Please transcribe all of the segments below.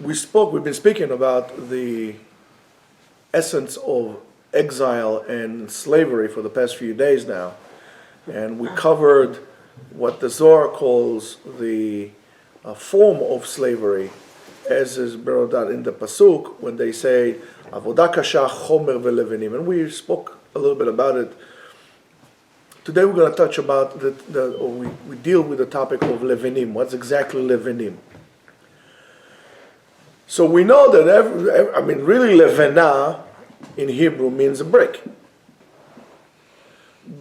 we've been speaking about the essence of exile and slavery for the past few days now. And we covered what the Zohar calls the form of slavery, as is brought out in the Pasuk when they say, Avodah kasha chomer velevinim. And we spoke a little bit about it. Today we're going to touch about, we deal with the topic of levinim. What's exactly levinim? So we know that, really levena in Hebrew means a brick.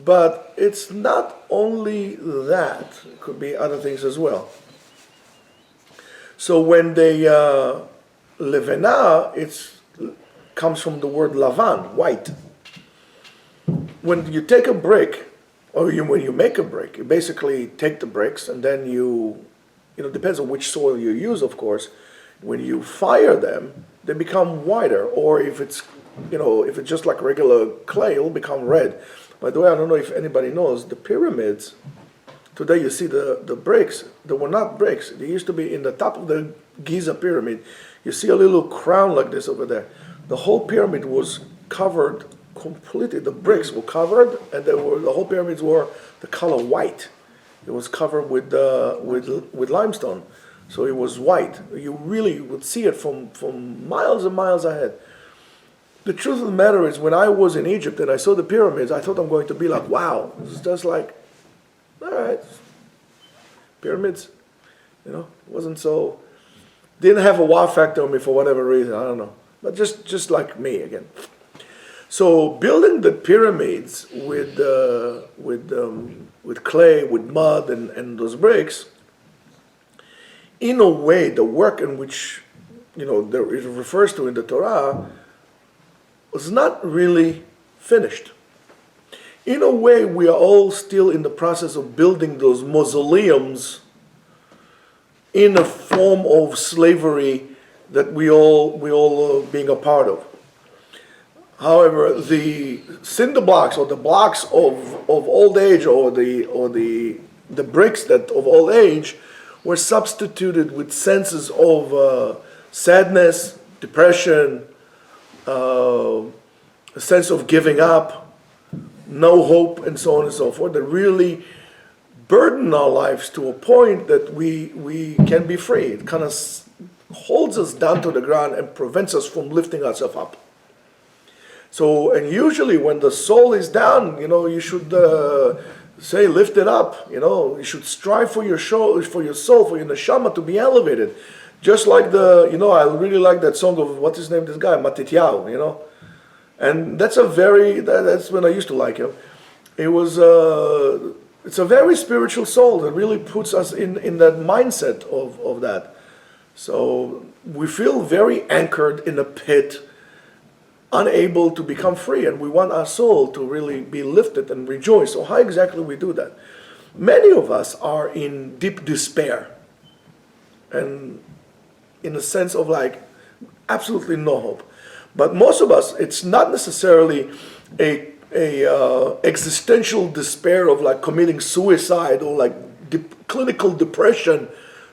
But it's not only that. It could be other things as well. So when they, levena, it comes from the word lavan, white. When you take a brick, or when you make a brick, you basically take the bricks and then depends on which soil you use, of course. When you fire them, they become whiter, or if it's just like regular clay, it'll become red. By the way, I don't know if anybody knows, the pyramids, today you see the bricks, they were not bricks. They used to be in the top of the Giza pyramid. You see a little crown like this over there. The whole pyramid was covered completely. The bricks were covered, and the whole pyramids were the color white. It was covered with limestone. So it was white. You really would see it from miles and miles ahead. The truth of the matter is, when I was in Egypt and I saw the pyramids, I thought I'm going to be like, wow, it's just like, all right, pyramids, wasn't so, didn't have a wow factor on me for whatever reason, I don't know. But just like me again. So building the pyramids with clay, with mud and those bricks, in a way, the work in which, it refers to in the Torah, was not really finished. In a way, we are all still in the process of building those mausoleums in a form of slavery that we all being a part of. However, the cinder blocks or the blocks of old age or the bricks that of old age were substituted with senses of sadness, depression, a sense of giving up, no hope, and so on and so forth, that really burden our lives to a point that we can be free. It kind of holds us down to the ground and prevents us from lifting ourselves up. So, and usually when the soul is down, you should say, lift it up. You should strive for your soul, for your neshama to be elevated. Just like I really like that song of, what's his name, this guy, Matityahu, And that's that's when I used to like him. It's a very spiritual soul that really puts us in that mindset of that. So we feel very anchored in a pit, unable to become free, and we want our soul to really be lifted and rejoice. So how exactly we do that? Many of us are in deep despair, and in a sense of like absolutely no hope. But most of us, it's not necessarily a existential despair of like committing suicide or like clinical depression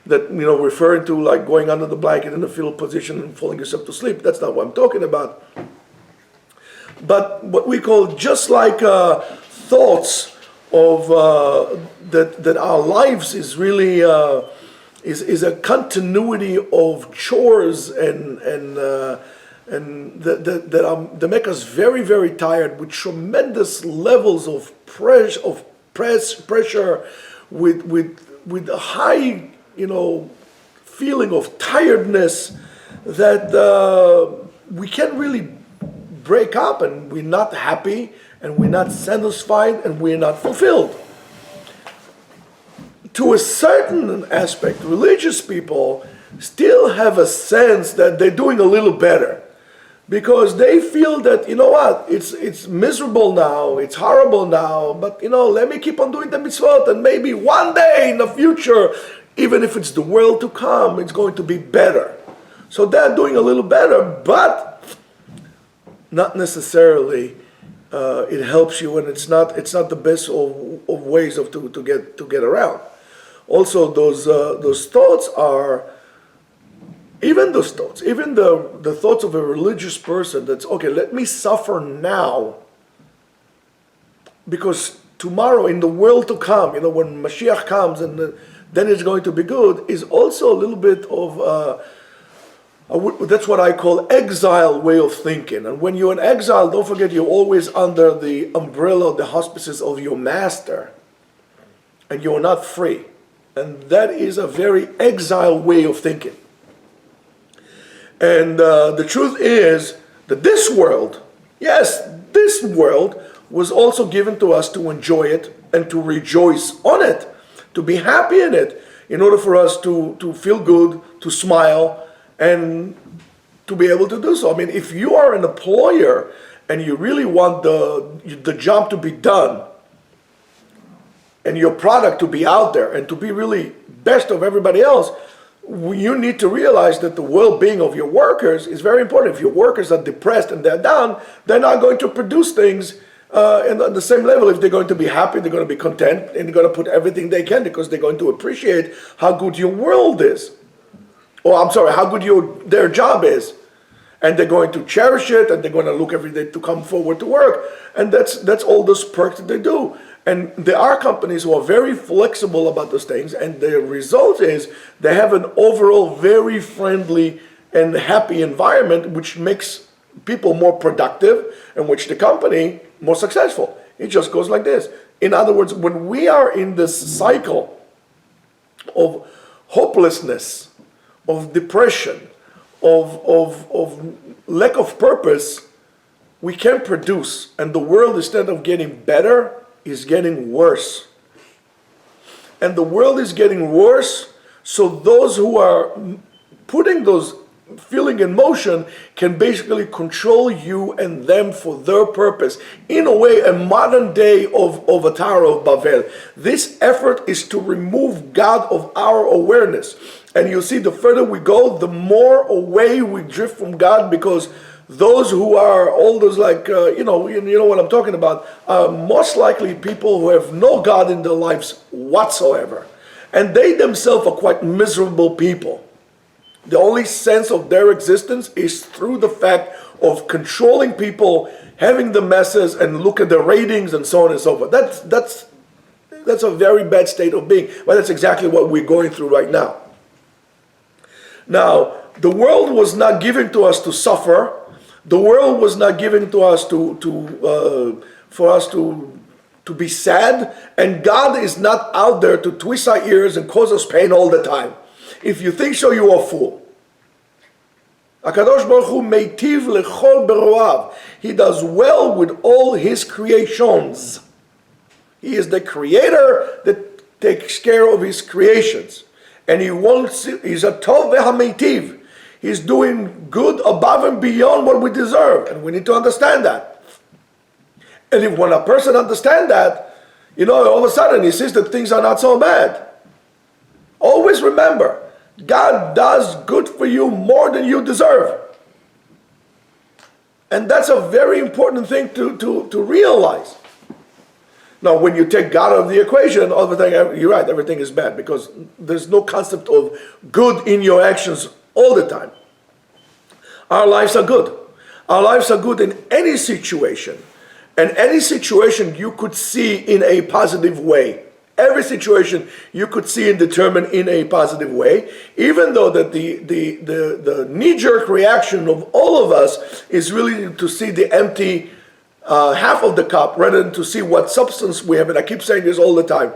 that, referring to like going under the blanket in a fetal position and falling yourself to sleep. That's not what I'm talking about. But what we call just like thoughts of that our lives is really is a continuity of chores and that make us very, very tired, with tremendous levels of pressure, with a high feeling of tiredness that we can't really break up, and we're not happy, and we're not satisfied, and we're not fulfilled. To a certain aspect, religious people still have a sense that they're doing a little better, because they feel that, it's miserable now, it's horrible now, but let me keep on doing the mitzvot, and maybe one day in the future, even if it's the world to come, it's going to be better. So they're doing a little better, but not necessarily it helps you, and it's not the best of ways to get around. Also, those thoughts are even those thoughts, even the thoughts of a religious person that's, okay, let me suffer now, because tomorrow in the world to come, when Mashiach comes and then it's going to be good, is also a little bit of, that's what I call exile way of thinking. And when you're in exile, don't forget you're always under the umbrella, the auspices of your master, and you're not free. And that is a very exile way of thinking. And the truth is that this world, yes, this world was also given to us to enjoy it and to rejoice on it, to be happy in it, in order for us to feel good, to smile, and to be able to do so. I mean, if you are an employer and you really want the job to be done and your product to be out there and to be really best of everybody else, you need to realize that the well-being of your workers is very important. If your workers are depressed and they're down, they're not going to produce things on the same level. If they're going to be happy, they're going to be content, and they're going to put everything they can, because they're going to appreciate how good your world is. Or I'm sorry, how good their job is. And they're going to cherish it, and they're going to look every day to come forward to work. And that's all those perks that they do. And there are companies who are very flexible about those things, and the result is they have an overall very friendly and happy environment, which makes people more productive, and which the company more successful. It just goes like this. In other words, when we are in this cycle of hopelessness, of depression, of lack of purpose, we can't produce, and the world, instead of getting better, is getting worse. And the world is getting worse, so those who are putting those feeling in motion can basically control you and them for their purpose. In a way, a modern day of a Tower of Babel. This effort is to remove God of our awareness. And you see, the further we go, the more away we drift from God, because those who are all those, like, you know what I'm talking about, are most likely people who have no God in their lives whatsoever. And they themselves are quite miserable people. The only sense of their existence is through the fact of controlling people, having the masses, and look at the ratings and so on and so forth. That's a very bad state of being, but that's exactly what we're going through right now. Now, the world was not given to us to suffer. The world was not given to us for us to be sad, and God is not out there to twist our ears and cause us pain all the time. If you think so, you are a fool. HaKadosh Baruch Hu meitiv lechol beroav. He does well with all his creations. He is the creator that takes care of his creations. And he's a tov ve'hameitiv. He's doing good above and beyond what we deserve. And we need to understand that. And when a person understands that, all of a sudden he sees that things are not so bad. Always remember, God does good for you more than you deserve. And that's a very important thing to realize. Now, when you take God out of the equation, all of a sudden, you're right, everything is bad, because there's no concept of good in your actions all the time. Our lives are good. Our lives are good in any situation. And any situation you could see in a positive way. Every situation you could see and determine in a positive way, even though that the knee-jerk reaction of all of us is really to see the empty half of the cup rather than to see what substance we have. And I keep saying this all the time.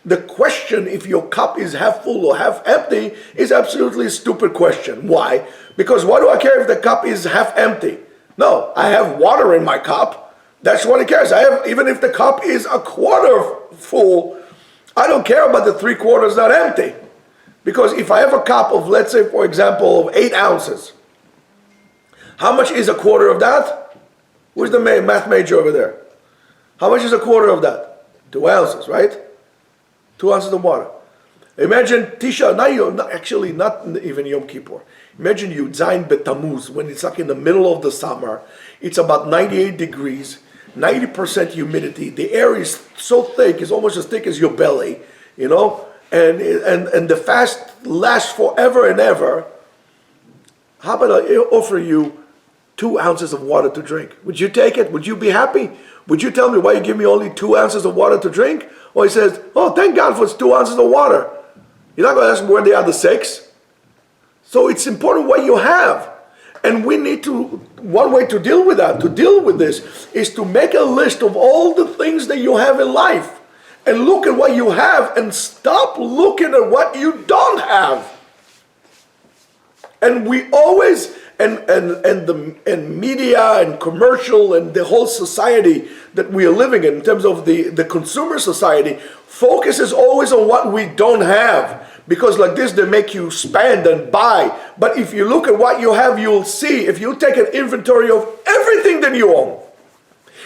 The question if your cup is half full or half empty is absolutely a stupid question. Why? Because what do I care if the cup is half empty? No, I have water in my cup. That's what it cares. Even if the cup is a quarter full, I don't care about the 3/4 not empty. Because if I have a cup of, let's say, for example, of 8 ounces, how much is a quarter of that? Where's the math major over there? How much is a quarter of that? 2 ounces, right? 2 ounces of water. Imagine Tisha, not even Yom Kippur. Imagine you Zayin Betamuz, when it's like in the middle of the summer, it's about 98 degrees, 90% humidity. The air is so thick, it's almost as thick as your belly, and the fast lasts forever and ever. How about I offer you 2 ounces of water to drink? Would you take it? Would you be happy? Would you tell me why you give me only 2 ounces of water to drink? Or he says, oh, thank God for 2 ounces of water. You're not going to ask me where the other 6. So it's important what you have. And we need to, one way to deal with that, to deal with this, is to make a list of all the things that you have in life. And look at what you have and stop looking at what you don't have. And we always, and media and commercial and the whole society that we are living in terms of the consumer society, focuses always on what we don't have. Because like this, they make you spend and buy. But if you look at what you have, you'll see, if you take an inventory of everything that you own,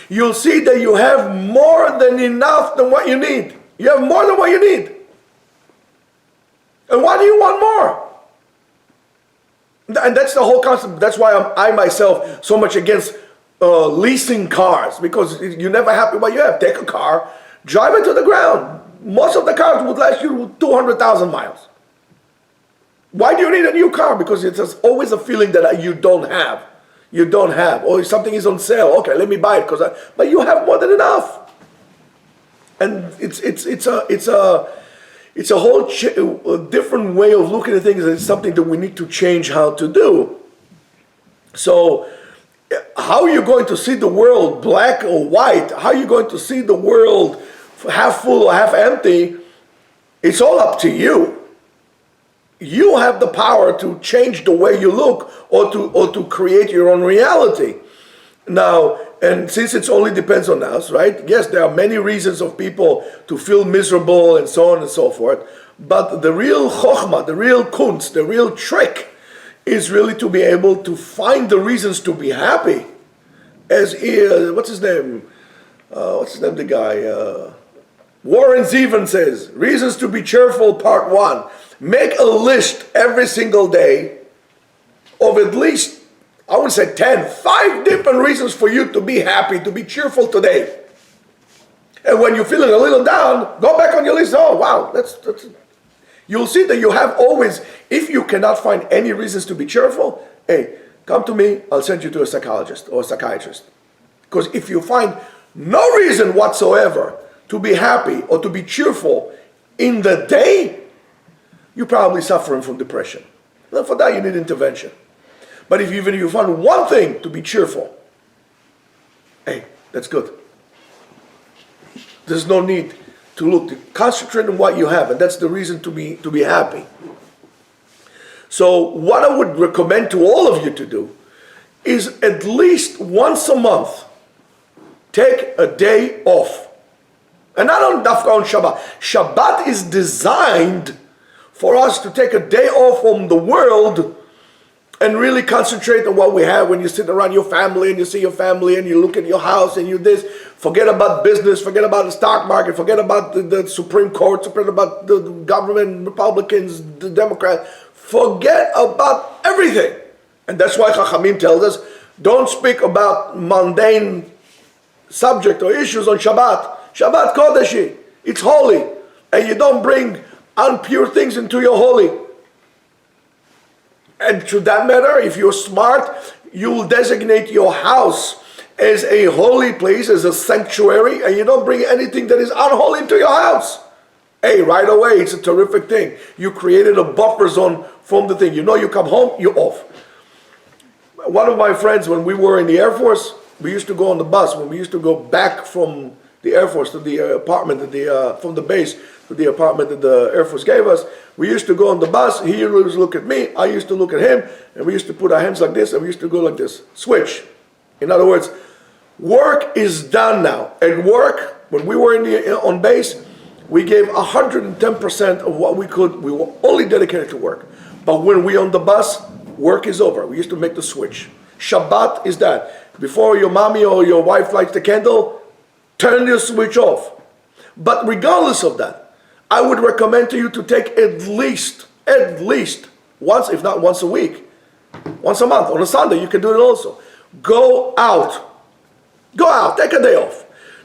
you'll see that you have more than enough than what you need. You have more than what you need. And why do you want more? And that's the whole concept. That's why I myself so much against leasing cars, because you're never happy with what you have. Take a car, drive it to the ground. Most of the cars would last you 200,000 miles. Why do you need a new car? Because it's always a feeling that you don't have. You don't have. Or if something is on sale, okay, let me buy it. But you have more than enough. And it's a whole a different way of looking at things. It's something that we need to change how to do. So how are you going to see the world black or white? How are you going to see the world half full or half empty? It's all up to you. You have the power to change the way you look or to create your own reality. Now, and since it only depends on us, right? Yes, there are many reasons of people to feel miserable and so on and so forth. But the real chokhmah, the real kunst, the real trick is really to be able to find the reasons to be happy. As what's his name? The guy? Warren Zevon says, Reasons to be Cheerful, Part 1. Make a list every single day of at least, I would say 5 different reasons for you to be happy, to be cheerful today. And when you're feeling a little down, go back on your list. Oh, wow, that's you'll see that you have always, if you cannot find any reasons to be cheerful, hey, come to me, I'll send you to a psychologist or a psychiatrist. Because if you find no reason whatsoever to be happy or to be cheerful in the day, you're probably suffering from depression. Now for that you need intervention. But if even you find one thing to be cheerful, hey, that's good. There's no need to look, to concentrate on what you have, and that's the reason to be happy. So what I would recommend to all of you to do is at least once a month, take a day off. And not on Dafka on Shabbat. Shabbat is designed for us to take a day off from the world and really concentrate on what we have. When you sit around your family and you see your family and you look at your house and you this, forget about business, forget about the stock market, forget about the Supreme Court, forget about the government, Republicans, the Democrats. Forget about everything. And that's why Chachamim tells us, don't speak about mundane subject or issues on Shabbat. Shabbat Kodeshi, it's holy, and you don't bring impure things into your holy. And to that matter, if you're smart, you will designate your house as a holy place, as a sanctuary, and you don't bring anything that is unholy into your house. Hey, right away, it's a terrific thing. You created a buffer zone from the thing. You know, you come home, you're off. One of my friends, when we were in the Air Force, we used to go on the bus. When we used to go back from the Air Force to the apartment, from the base to the apartment that the Air Force gave us, we used to go on the bus. He used to look at me, I used to look at him, and we used to put our hands like this, and we used to go like this. Switch. In other words, work is done now. At work, when we were on base, we gave 110% of what we could. We were only dedicated to work. But when we on the bus, work is over. We used to make the switch. Shabbat is that. Before your mommy or your wife lights the candle, turn your switch off. But regardless of that, I would recommend to you to take at least once, if not once a week, once a month, on a Sunday, you can do it also. Go out, take a day off.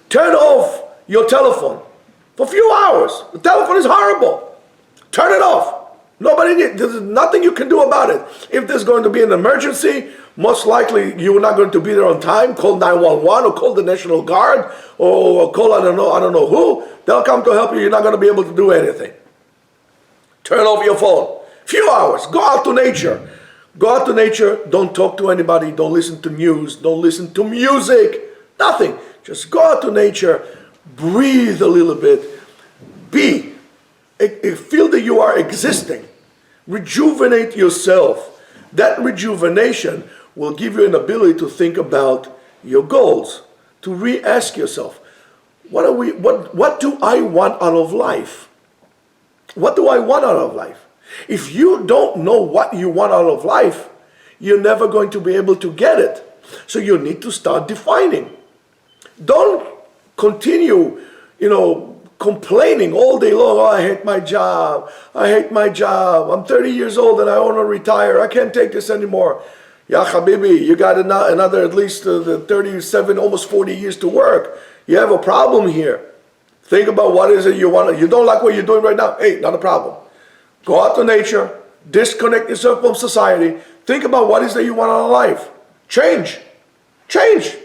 Turn off your telephone for a few hours. The telephone is horrible. Turn it off. Nobody needs, there's nothing you can do about it. If there's going to be an emergency, most likely you're not going to be there on time. Call 911 or call the National Guard or call I don't know who. They'll come to help you. You're not going to be able to do anything. Turn off your phone. Few hours. Go out to nature. Go out to nature. Don't talk to anybody. Don't listen to news. Don't listen to music. Nothing. Just go out to nature. Breathe a little bit. Be. Feel that you are existing. Rejuvenate yourself. That rejuvenation will give you an ability to think about your goals, to re-ask yourself, what do I want out of life? What do I want out of life? If you don't know what you want out of life, you're never going to be able to get it. So you need to start defining. Don't continue, complaining all day long. Oh, I hate my job. I hate my job. I'm 30 years old and I want to retire. I can't take this anymore. Ya Habibi, you got another at least 37, almost 40 years to work. You have a problem here. Think about what is it you want. You don't like what you're doing right now? Hey, not a problem. Go out to nature. Disconnect yourself from society. Think about what is that you want out of life. Change. Change.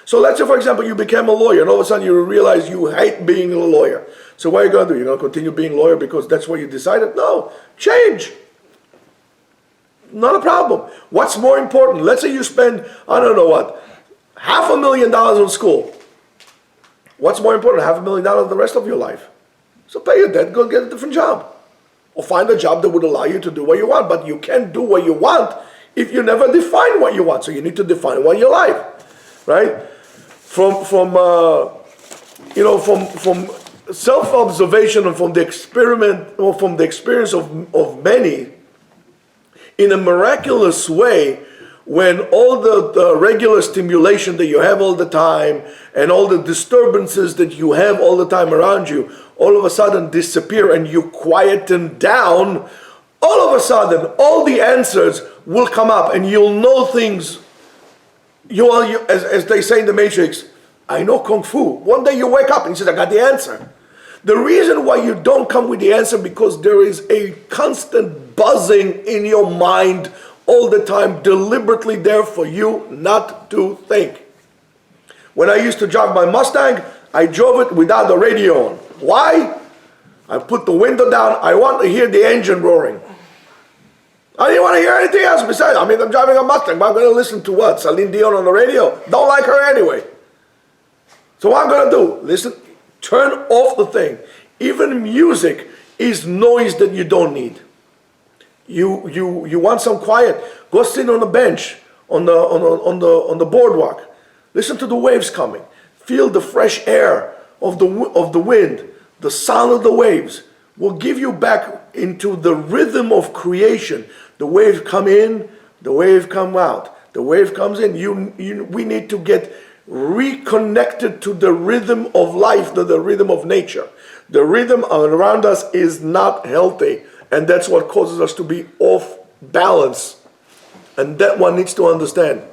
So let's say, for example, you became a lawyer and all of a sudden you realize you hate being a lawyer. So what are you going to do? You're going to continue being a lawyer because that's what you decided? No. Change. Not a problem. What's more important? Let's say you spend, I don't know what, $500,000 on school. What's more important? $500,000 the rest of your life. So pay your debt, go get a different job. Or find a job that would allow you to do what you want. But you can't do what you want if you never define what you want. So you need to define what you like. Right? From self-observation and from the experiment or from the experience of many, in a miraculous way, when all the regular stimulation that you have all the time and all the disturbances that you have all the time around you all of a sudden disappear and you quieten down, all of a sudden all the answers will come up and you'll know things. As they say in the Matrix, I know Kung Fu. One day you wake up and you say, I got the answer. The reason why you don't come with the answer because there is a constant buzzing in your mind all the time, deliberately there for you not to think. When I used to drive my Mustang, I drove it without the radio on. Why? I put the window down. I want to hear the engine roaring. I didn't want to hear anything else besides. I'm driving a Mustang, but I'm going to listen to what? Celine Dion on the radio? Don't like her anyway. So what I'm going to do? Listen, turn off the thing. Even music is noise that you don't need. You want some quiet? Go sit on a bench on the boardwalk. Listen to the waves coming. Feel the fresh air of the wind. The sound of the waves will give you back into the rhythm of creation. The wave come in, the wave come out. The wave comes in. We need to get reconnected to the rhythm of life, to the rhythm of nature. The rhythm around us is not healthy, and that's what causes us to be off balance. And that one needs to understand.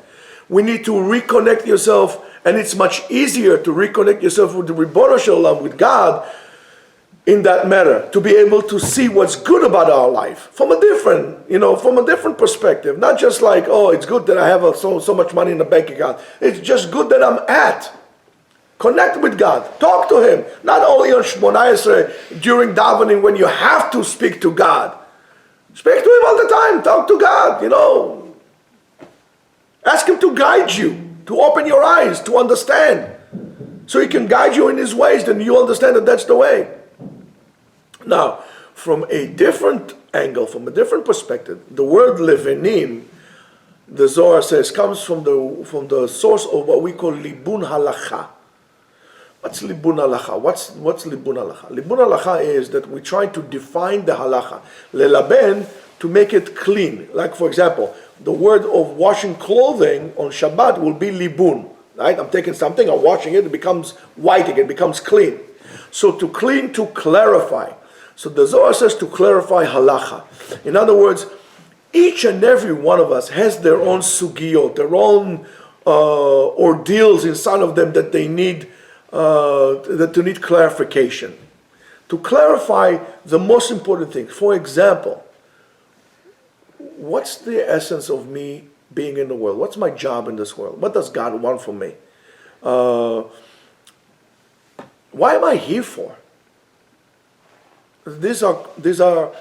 We need to reconnect yourself, and it's much easier to reconnect yourself with the Ribono Shel Olam, with God, in that matter, to be able to see what's good about our life from a different perspective. Not just like, oh, it's good that I have so much money in the bank account. It's just good that I'm at. Connect with God. Talk to Him. Not only on Shmoneh Esrei, during davening when you have to speak to God. Speak to Him all the time. Talk to God, Ask Him to guide you, to open your eyes, to understand. So He can guide you in His ways, then you understand that that's the way. Now, from a different angle, from a different perspective, the word levenim, the Zohar says, comes from the source of what we call libun halacha. What's libun halacha? What's libun halacha? Libun halacha is that we try to define the halacha. Lelaben, to make it clean. Like, for example, the word of washing clothing on Shabbat will be libun. Right? I'm taking something, I'm washing it, it becomes white again, it becomes clean. So to clean, to clarify. So the Zohar says to clarify halacha. In other words, each and every one of us has their own sugiyot, their own ordeals inside of them that they need, that need clarification. to clarify the most important things. For example, what's the essence of me being in the world? What's my job in this world? What does God want from me? Why am I here for? These are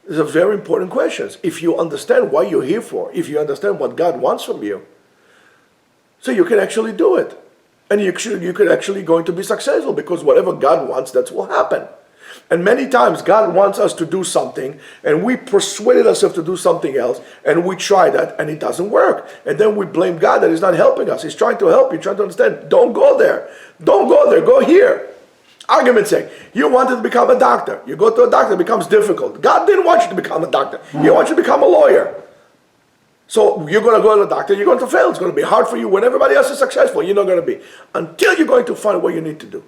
very important questions. If you understand why you're here for, if you understand what God wants from you, so you can actually do it. And you could actually going to be successful, because whatever God wants, that will happen. And many times God wants us to do something, and we persuaded ourselves to do something else, and we try that, and it doesn't work. And then we blame God that He's not helping us. He's trying to help you, trying to understand. Don't go there. Don't go there. Go here. Argument's sake, you wanted to become a doctor. You go to a doctor, it becomes difficult. God didn't want you to become a doctor. He wants you to become a lawyer. So you're going to go to the doctor, you're going to fail. It's going to be hard for you when everybody else is successful. You're not going to be. Until you're going to find what you need to do.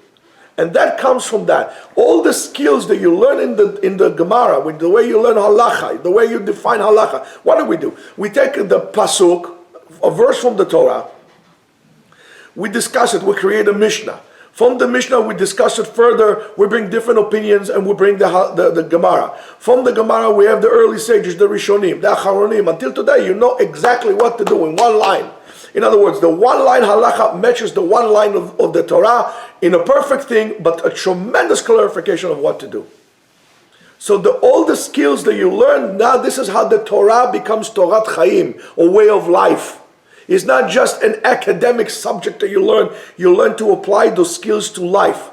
And that comes from that. All the skills that you learn in the Gemara, with the way you learn halacha, the way you define halacha. What do? We take the pasuk, a verse from the Torah. We discuss it. We create a Mishnah. From the Mishnah, we discuss it further. We bring different opinions, and we bring the Gemara. From the Gemara, we have the early sages, the Rishonim, the Acharonim. Until today, you know exactly what to do in one line. In other words, the one line halacha matches the one line of the Torah in a perfect thing, but a tremendous clarification of what to do. So all the skills that you learn, now this is how the Torah becomes Torat Chaim, a way of life. It's not just an academic subject that you learn to apply those skills to life.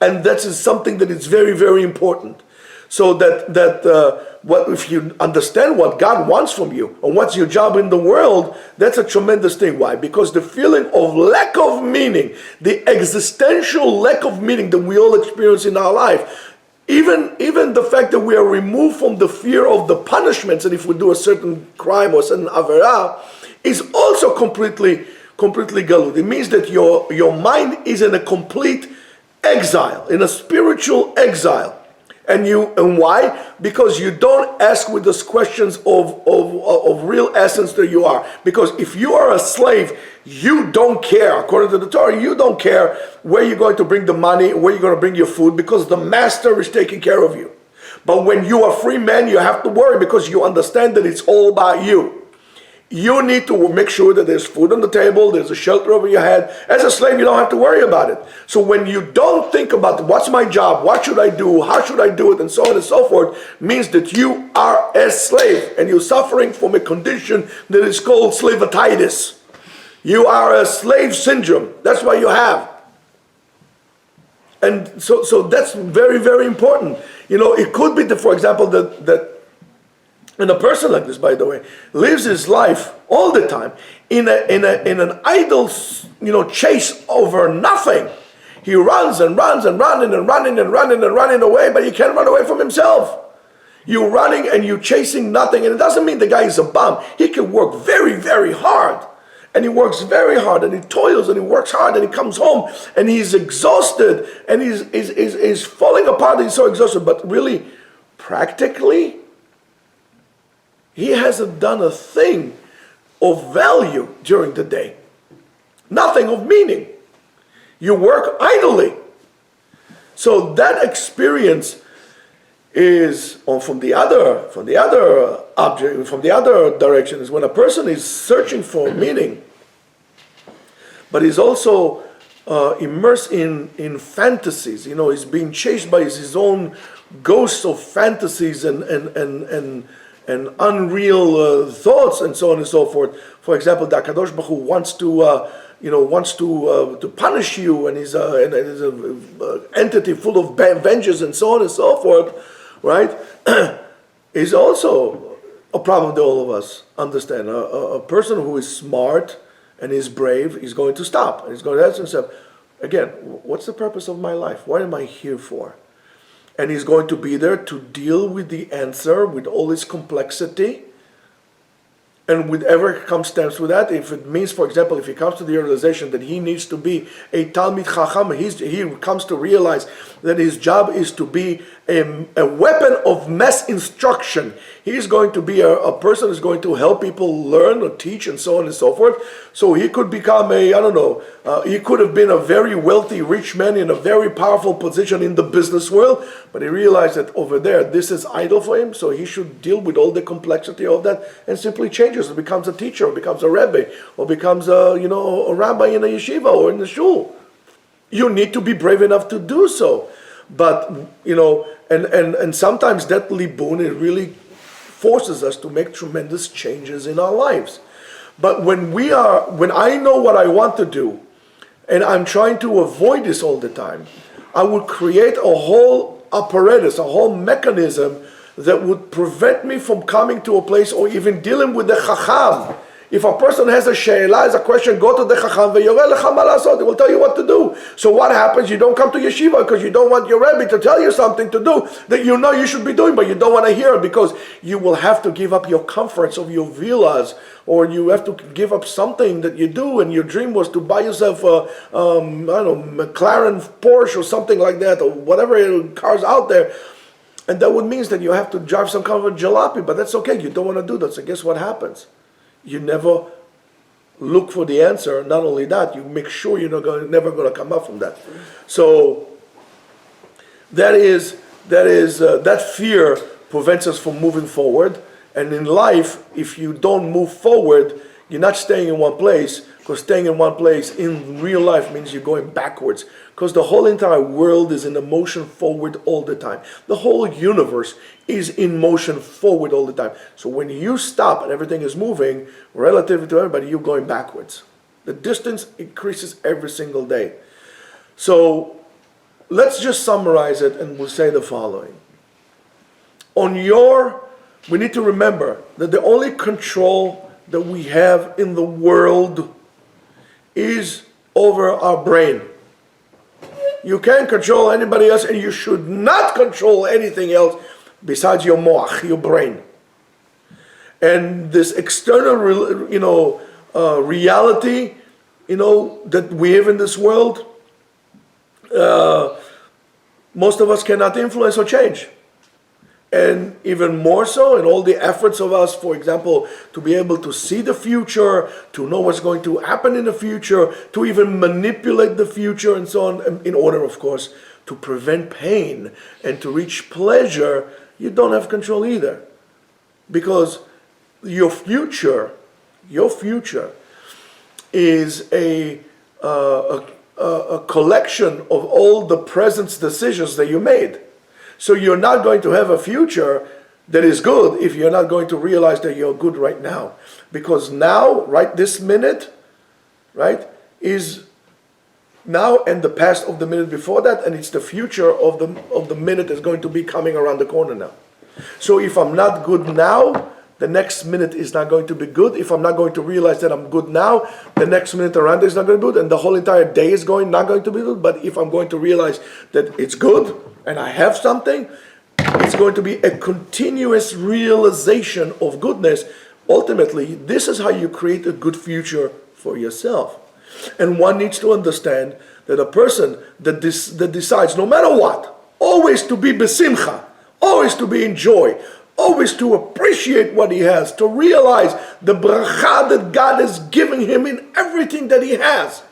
And that is something that is very, very important. So if you understand what God wants from you and what's your job in the world, that's a tremendous thing. Why? Because the feeling of lack of meaning, the existential lack of meaning that we all experience in our life, even the fact that we are removed from the fear of the punishments, and if we do a certain crime or a certain avera, is also completely galut. It means that your mind is in a complete exile, in a spiritual exile. And why? Because you don't ask with those questions of real essence that you are. Because if you are a slave, you don't care. According to the Torah, you don't care where you're going to bring the money, where you're going to bring your food, because the master is taking care of you. But when you are free man, you have to worry, because you understand that it's all about you. You need to make sure that there's food on the table, there's a shelter over your head. As a slave, you don't have to worry about it. So when you don't think about what's my job, what should I do, how should I do it, and so on and so forth, means that you are a slave, and you're suffering from a condition that is called slavatitis. You are a slave syndrome. That's what you have. And so that's very, very important. It could be, for example, that and a person like this, by the way, lives his life all the time in an idle, chase over nothing. He runs and runs and running away, but he can't run away from himself. You're running and you're chasing nothing, and it doesn't mean the guy is a bum. He can work very, very hard. And he works very hard, and he toils, and he works hard, and he comes home, and he's exhausted, and he's falling apart, and he's so exhausted. But really, practically, he hasn't done a thing of value during the day. Nothing of meaning. You work idly. So that experience is from the other direction, is when a person is searching for meaning, but he's also immersed in fantasies. He's being chased by his own ghosts of fantasies and unreal thoughts, and so on and so forth. For example, the Kadosh Baruch Hu wants to punish you, and he's an entity full of vengeance, and so on and so forth, right? Is also a problem that all of us understand. A person who is smart and is brave is going to stop. He's going to ask himself, again, what's the purpose of my life? What am I here for? And he's going to be there to deal with the answer, with all its complexity, and whatever comes stems with that. If it means, for example, if he comes to the realization that he needs to be a Talmid Chacham, he comes to realize that his job is to be a weapon of mass instruction. He's going to be a person who's going to help people learn or teach and so on and so forth. So he could become he could have been a very wealthy, rich man in a very powerful position in the business world, but he realized that over there, this is idle for him, so he should deal with all the complexity of that and simply changes. It becomes a teacher, or becomes a rabbi, or becomes a rabbi in a yeshiva or in the shul. You need to be brave enough to do so. But, and sometimes that libun, it really forces us to make tremendous changes in our lives. But when I know what I want to do, and I'm trying to avoid this all the time, I would create a whole apparatus, a whole mechanism that would prevent me from coming to a place or even dealing with the chacham. If a person has a she'ela, has a question, go to the chacham, ve'yoreh lecha ma la'asot, he will tell you what to do. So what happens? You don't come to yeshiva because you don't want your rabbi to tell you something to do that you know you should be doing, but you don't want to hear it because you will have to give up your comforts of your villas, or you have to give up something that you do, and your dream was to buy yourself a, McLaren Porsche or something like that, or whatever cars out there. And that would mean that you have to drive some kind of a jalopy, but that's okay. You don't want to do that. So guess what happens? You never look for the answer. Not only that, you make sure you're never going to come up from that. So that fear prevents us from moving forward. And in life, if you don't move forward, you're not staying in one place, because staying in one place in real life means you're going backwards. Because the whole entire world is in motion forward all the time. The whole universe is in motion forward all the time. So when you stop and everything is moving, relative to everybody, you're going backwards. The distance increases every single day. So let's just summarize it, and we'll say the following. We need to remember that the only control that we have in the world is over our brain. You can't control anybody else, and you should not control anything else besides your moach, your brain. And this external, reality, that we have in this world, most of us cannot influence or change. And even more so, in all the efforts of us, for example, to be able to see the future, to know what's going to happen in the future, to even manipulate the future and so on, in order, of course, to prevent pain and to reach pleasure, you don't have control either. Because your future is a collection of all the present decisions that you made. So you're not going to have a future that is good if you're not going to realize that you're good right now. Because now, right this minute, right, is now and the past of the minute before that, and it's the future of the minute that's going to be coming around the corner now. So if I'm not good now, the next minute is not going to be good. If I'm not going to realize that I'm good now, the next minute around is not going to be good, and the whole entire day is not going to be good. But if I'm going to realize that it's good, and I have something, it's going to be a continuous realization of goodness. Ultimately, this is how you create a good future for yourself. And one needs to understand that a person that decides, no matter what, always to be besimcha, always to be in joy, always to appreciate what he has, to realize the bracha that God is giving him in everything that he has.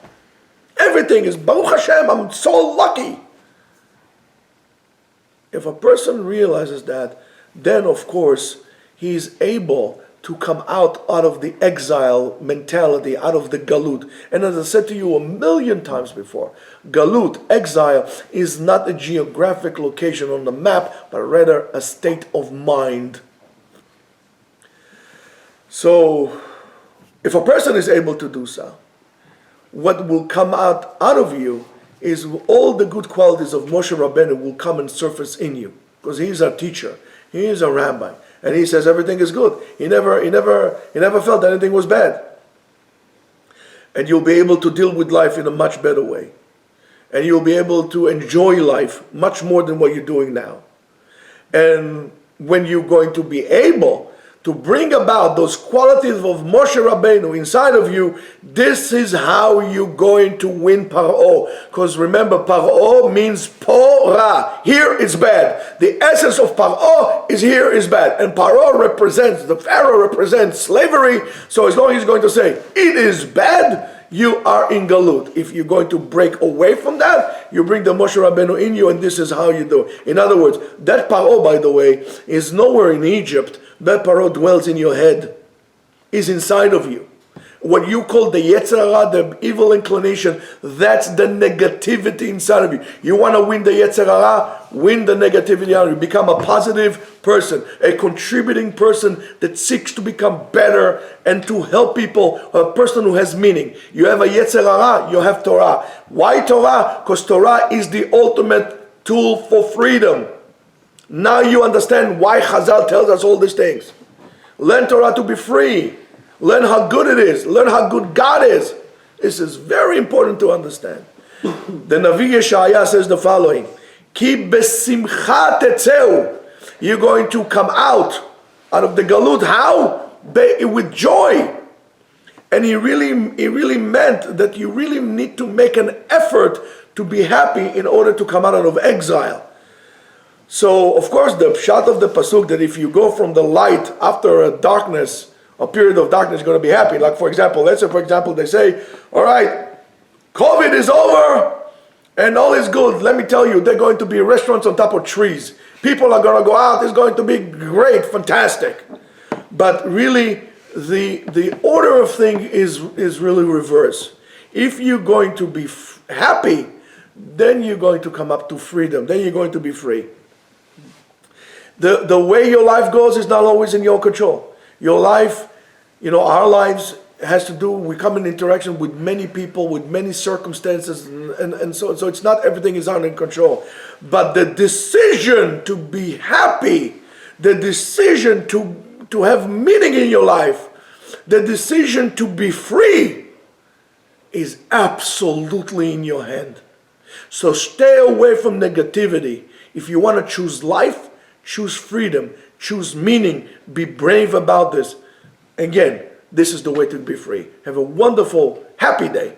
Everything is, Baruch Hashem, I'm so lucky. If a person realizes that, then of course he is able to come out of the exile mentality, out of the galut. And as I said to you 1,000,000 times before, galut, exile, is not a geographic location on the map, but rather a state of mind. So, if a person is able to do so, what will come out of you is all the good qualities of Moshe Rabbeinu will come and surface in you, because he's a teacher, he is a rabbi, and he says everything is good. He never felt anything was bad, and you'll be able to deal with life in a much better way, and you'll be able to enjoy life much more than what you're doing now. And when you're going to be able to bring about those qualities of Moshe Rabbeinu inside of you, this is how you're going to win Paro. Because remember, Paro means Pora. Here it's bad. The essence of Paro is here is bad. And Paro represents, the Pharaoh represents slavery. So as long as he's going to say, it is bad, you are in Galut. If you're going to break away from that, you bring the Moshe Rabbeinu in you, and this is how you do it. In other words, that Paro, by the way, is nowhere in Egypt. That Paro dwells in your head, is inside of you. What you call the Yetzer Hara, the evil inclination, that's the negativity inside of you. You want to win the Yetzer Hara, win the negativity out of you. Become a positive person, a contributing person that seeks to become better and to help people, a person who has meaning. You have a Yetzer Hara, you have Torah. Why Torah? Because Torah is the ultimate tool for freedom. Now you understand why Chazal tells us all these things. Learn Torah to be free. Learn how good it is. Learn how good God is. This is very important to understand. The Navi Yeshaya says the following: Ki besimcha tetzeu. You're going to come out of the galut. How? With joy. And he really meant that you really need to make an effort to be happy in order to come out of exile. So, of course, the pshat of the pasuk that if you go from the light after a period of darkness, you're going to be happy. Like, for example, let's say, they say, all right, COVID is over and all is good. Let me tell you, there are going to be restaurants on top of trees. People are going to go out. It's going to be great, fantastic. But really, the order of things is really reverse. If you're going to be happy, then you're going to come up to freedom. Then you're going to be free. The way your life goes is not always in your control. Your life, our lives has to do, we come in interaction with many people, with many circumstances, and so it's not everything is under control. But the decision to be happy, the decision to have meaning in your life, the decision to be free is absolutely in your hand. So stay away from negativity. If you want to choose life, choose freedom, choose meaning, be brave about this. Again, this is the way to be free. Have a wonderful, happy day.